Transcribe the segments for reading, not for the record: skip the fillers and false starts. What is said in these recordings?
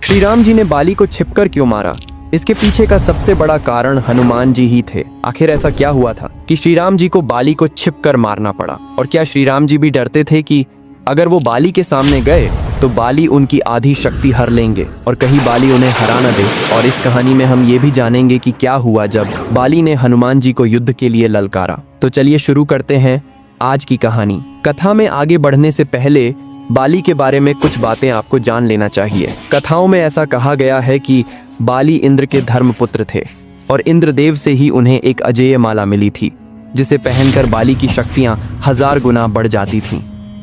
श्री राम जी ने बाली को छिपकर क्यों मारा? इसके पीछे का सबसे बड़ा कारण हनुमान जी ही थे। आखिर ऐसा क्या हुआ था कि श्री राम जी को बाली को छिपकर मारना पड़ा? और क्या श्री राम जी भी डरते थे कि अगर वो बाली के सामने गए तो बाली उनकी आधी शक्ति हर लेंगे और कहीं बाली उन्हें हरा न दे? और इस कहानी में हम ये भी जानेंगे कि क्या हुआ जब बाली ने हनुमान जी को युद्ध के लिए ललकारा। तो चलिए शुरू करते हैं आज की कहानी। कथा में आगे बढ़ने से पहले बाली के बारे में कुछ बातें आपको जान लेना चाहिए। कथाओं में ऐसा कहा गया है कि बाली इंद्र के धर्मपुत्र थे और इंद्रदेव से ही उन्हें एक अजेय माला मिली थी, जिसे पहनकर बाली की शक्तियां 1000 गुना बढ़ जाती थीं।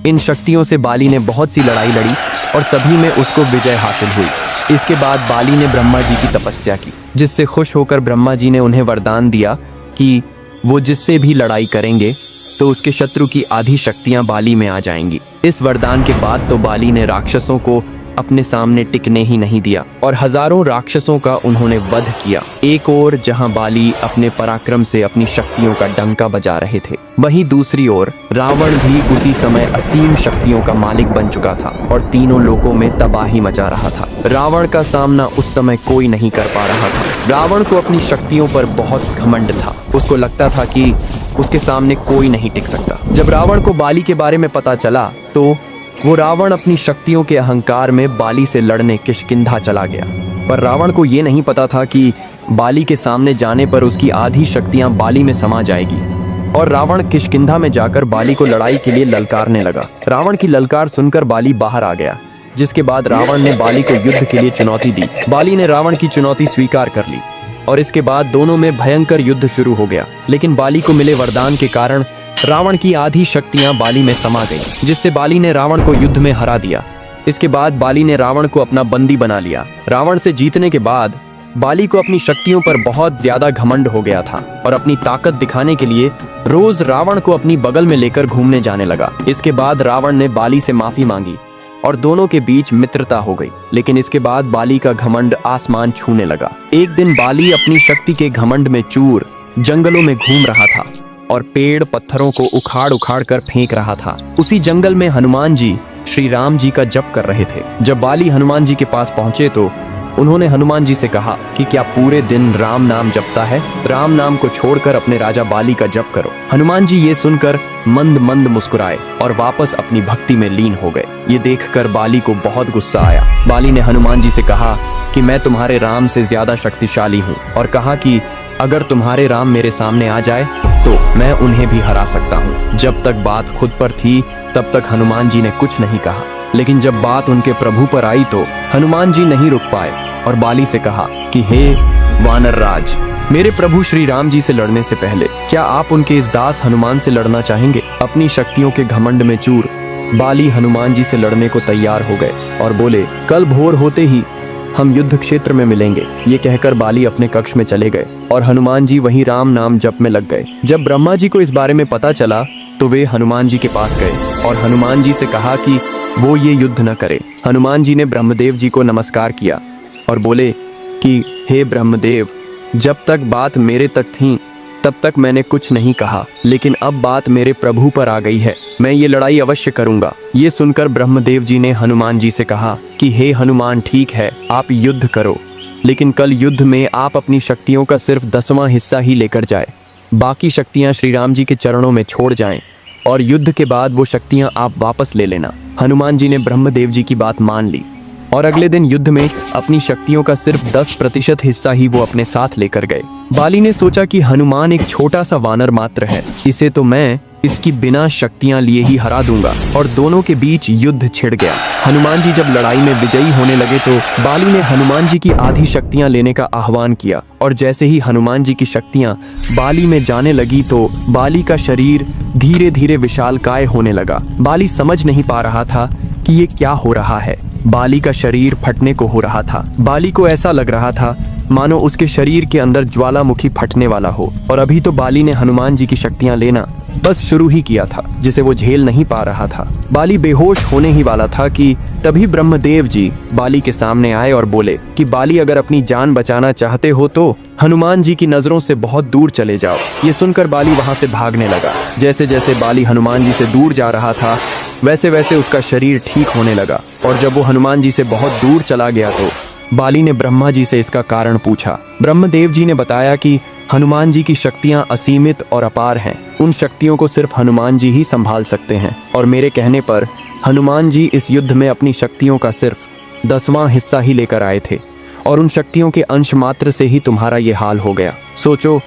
इन शक्तियों से बाली ने बहुत सी लड़ाई लड़ी और सभी में उसको विजय हासिल हुई। इसके बाद बाली ने ब्रह्मा जी की तपस्या की, जिससे खुश होकर ब्रह्मा जी ने उन्हें वरदान दिया कि वो जिससे भी लड़ाई करेंगे तो उसके शत्रु की आधी शक्तियां बाली में आ जाएंगी। इस वरदान के बाद तो बाली ने राक्षसों को अपने सामने टिकने ही नहीं दिया और हजारों राक्षसों का उन्होंने वध किया। एक ओर जहां बाली अपने पराक्रम से अपनी शक्तियों का डंका बजा रहे थे, वहीं दूसरी ओर रावण भी उसी समय असीम शक्तियों का मालिक बन चुका था और तीनों लोकों में तबाही मचा रहा था। रावण का सामना उस समय कोई नहीं कर पा रहा था। रावण को अपनी शक्तियों पर बहुत घमंड था। उसको लगता था कि उसके सामने कोई नहीं टिक सकता। जब रावण को बाली के बारे में पता चला तो वो रावण अपनी शक्तियों के अहंकार में बाली से लड़ने किष्किंधा चला गया। पर रावण को ये नहीं पता था कि बाली के सामने जाने पर उसकी आधी शक्तियां बाली में समा जाएगी और रावण किष्किंधा में जाकर बाली को लड़ाई के लिए ललकारने लगा। रावण की ललकार सुनकर बाली बाहर आ गया, जिसके बाद रावण ने बाली को युद्ध के लिए चुनौती दी। बाली ने रावण की चुनौती स्वीकार कर ली और इसके बाद दोनों में भयंकर युद्ध शुरू हो गया। लेकिन बाली को मिले वरदान के कारण रावण की आधी शक्तियां बाली में समा गईं, जिससे बाली ने रावण को युद्ध में हरा दिया। इसके बाद बाली ने रावण को अपना बंदी बना लिया। रावण से जीतने के बाद बाली को अपनी शक्तियों पर बहुत ज्यादा घमंड हो गया था और अपनी ताकत दिखाने के लिए रोज रावण को अपनी बगल में लेकर घूमने जाने लगा। इसके बाद रावण ने बाली से माफी मांगी और दोनों के बीच मित्रता हो गई। लेकिन इसके बाद बाली का घमंड आसमान छूने लगा। एक दिन बाली अपनी शक्ति के घमंड में चूर जंगलों में घूम रहा था और पेड़ पत्थरों को उखाड़ उखाड़ कर फेंक रहा था। उसी जंगल में हनुमान जी श्री राम जी का जप कर रहे थे। जब बाली हनुमान जी के पास पहुंचे तो उन्होंने हनुमान जी से कहा कि क्या पूरे दिन राम नाम जपता है? राम नाम को छोड़कर अपने राजा बाली का जप करो। हनुमान जी ये सुनकर मंद मंद मुस्कुराए और वापस अपनी भक्ति में लीन हो गए। ये देखकर बाली को बहुत गुस्सा आया। बाली ने हनुमान जी से कहा कि मैं तुम्हारे राम से ज्यादा शक्तिशाली हूँ और कहा कि अगर तुम्हारे राम मेरे सामने आ जाए तो मैं उन्हें भी हरा सकता हूँ। जब तक बात खुद पर थी तब तक हनुमान जी ने कुछ नहीं कहा, लेकिन जब बात उनके प्रभु पर आई तो हनुमान जी नहीं रुक पाए और बाली से कहा कि हे वानर राज, मेरे प्रभु श्री राम जी से लड़ने से पहले क्या आप उनके इस दास हनुमान से लड़ना चाहेंगे? अपनी शक्तियों के घमंड में चूर बाली हनुमान जी से लड़ने को तैयार हो गए और बोले, कल भोर होते ही हम युद्ध क्षेत्र में मिलेंगे। ये कहकर बाली अपने कक्ष में चले गए और हनुमान जी वहीं राम नाम जप में लग गए। जब ब्रह्मा जी को इस बारे में पता चला तो वे हनुमान जी के पास गए और हनुमान जी से कहा कि वो ये युद्ध न करे। हनुमान जी ने ब्रह्मदेव जी को नमस्कार किया और बोले कि हे ब्रह्मदेव, जब तक बात मेरे तक थी तब तक मैंने कुछ नहीं कहा, लेकिन अब बात मेरे प्रभु पर आ गई है, मैं ये लड़ाई अवश्य करूंगा। ये सुनकर ब्रह्मदेव जी ने हनुमान जी से कहा कि हे हनुमान, ठीक है, आप युद्ध करो, लेकिन कल युद्ध में आप अपनी शक्तियों का सिर्फ 10वां हिस्सा ही लेकर जाए। बाकी शक्तियां श्री राम जी के चरणों में छोड़ जाएं और युद्ध के बाद वो शक्तियां आप वापस ले लेना। हनुमान जी ने ब्रह्मदेव जी की बात मान ली और अगले दिन युद्ध में अपनी शक्तियों का सिर्फ 10% हिस्सा ही वो अपने साथ लेकर गए। बाली ने सोचा कि हनुमान एक छोटा सा वानर मात्र है, इसे तो मैं इसकी बिना शक्तियां लिए ही हरा दूंगा। और दोनों के बीच युद्ध छिड़ गया। हनुमान जी जब लड़ाई में विजयी होने लगे तो बाली ने हनुमान जी की आधी शक्तियां लेने का आह्वान किया और जैसे ही हनुमान जी की शक्तियां बाली में जाने लगी तो बाली का शरीर धीरे धीरे विशालकाय होने लगा। बाली समझ नहीं पा रहा था कि ये क्या हो रहा है। बाली का शरीर फटने को हो रहा था। बाली को ऐसा लग रहा था मानो उसके शरीर के अंदर ज्वालामुखी फटने वाला हो। और अभी तो बाली ने हनुमान जी की शक्तियां लेना बस शुरू ही किया था, जिसे वो झेल नहीं पा रहा था। बाली बेहोश होने ही वाला था कि तभी ब्रह्मदेव जी बाली के सामने आए और बोले कि बाली, अगर अपनी जान बचाना चाहते हो तो हनुमान जी की नजरों से बहुत दूर चले जाओ। ये सुनकर बाली वहां से भागने लगा। जैसे जैसे बाली हनुमान जी से दूर जा रहा था वैसे वैसे उसका शरीर ठीक होने लगा और जब वो हनुमान जी से बहुत दूर चला गया तो बाली ने ब्रह्मा जी से इसका कारण पूछा। ब्रह्मदेव जी ने बताया कि हनुमान जी की शक्तियां असीमित और अपार हैं। उन शक्तियों को सिर्फ हनुमान जी ही संभाल सकते हैं और मेरे कहने पर हनुमान जी इस युद्ध में अपनी शक्तियों का सिर्फ 10वां हिस्सा ही लेकर आए थे और उन शक्तियों के अंश मात्र से ही तुम्हारा ये हाल हो गया। सोचो,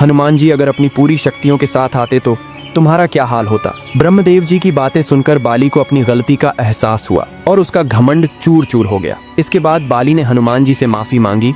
हनुमान जी अगर अपनी पूरी शक्तियों के साथ आते तो तुम्हारा क्या हाल होता। ब्रह्मदेव जी की बातें सुनकर बाली को अपनी गलती का एहसास हुआ और उसका घमंड चूर चूर हो गया। इसके बाद बाली ने हनुमान जी से माफी मांगी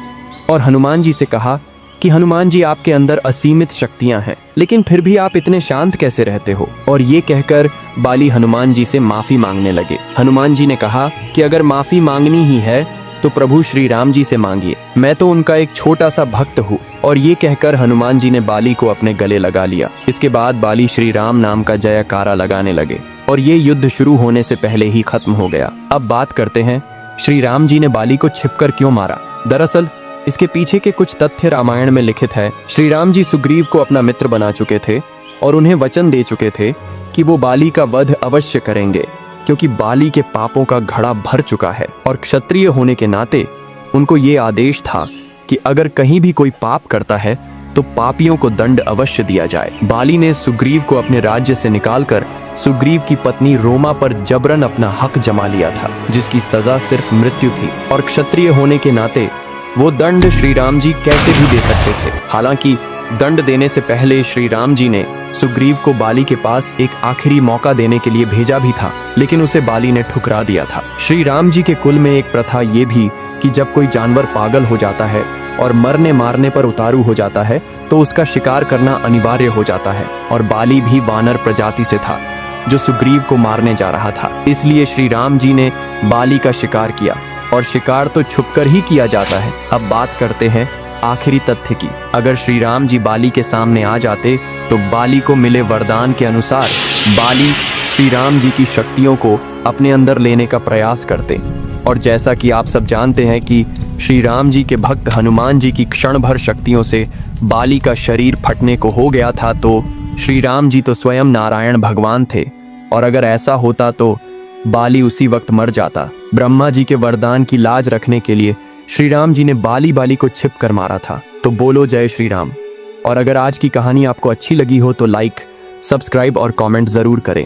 और हनुमान जी से कहा कि हनुमान जी, आपके अंदर असीमित शक्तियां हैं, लेकिन फिर भी आप इतने शांत कैसे रहते हो। और ये कहकर बाली हनुमान जी से माफी मांगने लगे। हनुमान जी ने कहा कि अगर माफी मांगनी ही है तो प्रभु श्री राम जी से मांगिए, मैं तो उनका एक छोटा सा भक्त हूँ। और ये कहकर हनुमान जी ने बाली को अपने गले लगा लिया। इसके बाद बाली श्री राम नाम का जयकारा लगाने लगे और ये युद्ध शुरू होने से पहले ही खत्म हो गया। अब बात करते हैं श्री राम जी ने बाली को छिपकर क्यों मारा। दरअसल इसके पीछे के कुछ तथ्य रामायण में लिखित है। श्री राम जी सुग्रीव को अपना मित्र बना चुके थे और उन्हें वचन दे चुके थे कि वो बाली का वध अवश्य करेंगे, क्योंकि बाली के पापों का घड़ा भर चुका है और क्षत्रिय होने के नाते उनको ये आदेश था कि अगर कहीं भी कोई पाप करता है तो पापियों को दंड अवश्य दिया जाए। बाली ने सुग्रीव को अपने राज्य से निकालकर सुग्रीव की पत्नी रोमा पर जबरन अपना हक जमा लिया था, जिसकी सजा सिर्फ मृत्यु थी। और क्षत्रिय होने के नाते वो दंड श्री राम जी कैसे भी दे सकते थे। हालांकि दंड देने से पहले श्री राम जी ने सुग्रीव को बाली के पास एक आखिरी मौका देने के लिए भेजा भी था, लेकिन उसे बाली ने ठुकरा दिया था। श्री राम जी के कुल में एक प्रथा ये भी कि जब कोई जानवर पागल हो जाता है और मरने मारने पर उतारू हो जाता है तो उसका शिकार करना अनिवार्य हो जाता है। और बाली भी वानर प्रजाति से था जो सुग्रीव को मारने जा रहा था, इसलिए श्री राम जी ने बाली का शिकार किया और शिकार तो छुपकर ही किया जाता है। अब बात करते हैं आखिरी तथ्य की। अगर श्री राम जी बाली के सामने आ जाते तो बाली को मिले वरदान के अनुसार बाली श्री राम जी की शक्तियों को अपने अंदर लेने का प्रयास करते। और जैसा कि आप सब जानते हैं कि श्री राम जी के भक्त हनुमान जी की क्षण भर शक्तियों से बाली का शरीर फटने को हो गया था, तो श्री राम जी तो स्वयं नारायण भगवान थे और अगर ऐसा होता तो बाली उसी वक्त मर जाता। ब्रह्मा जी के वरदान की लाज रखने के लिए श्री राम जी ने बाली को छिप कर मारा था। तो बोलो जय श्री राम। और अगर आज की कहानी आपको अच्छी लगी हो तो लाइक, सब्सक्राइब और कमेंट जरूर करें।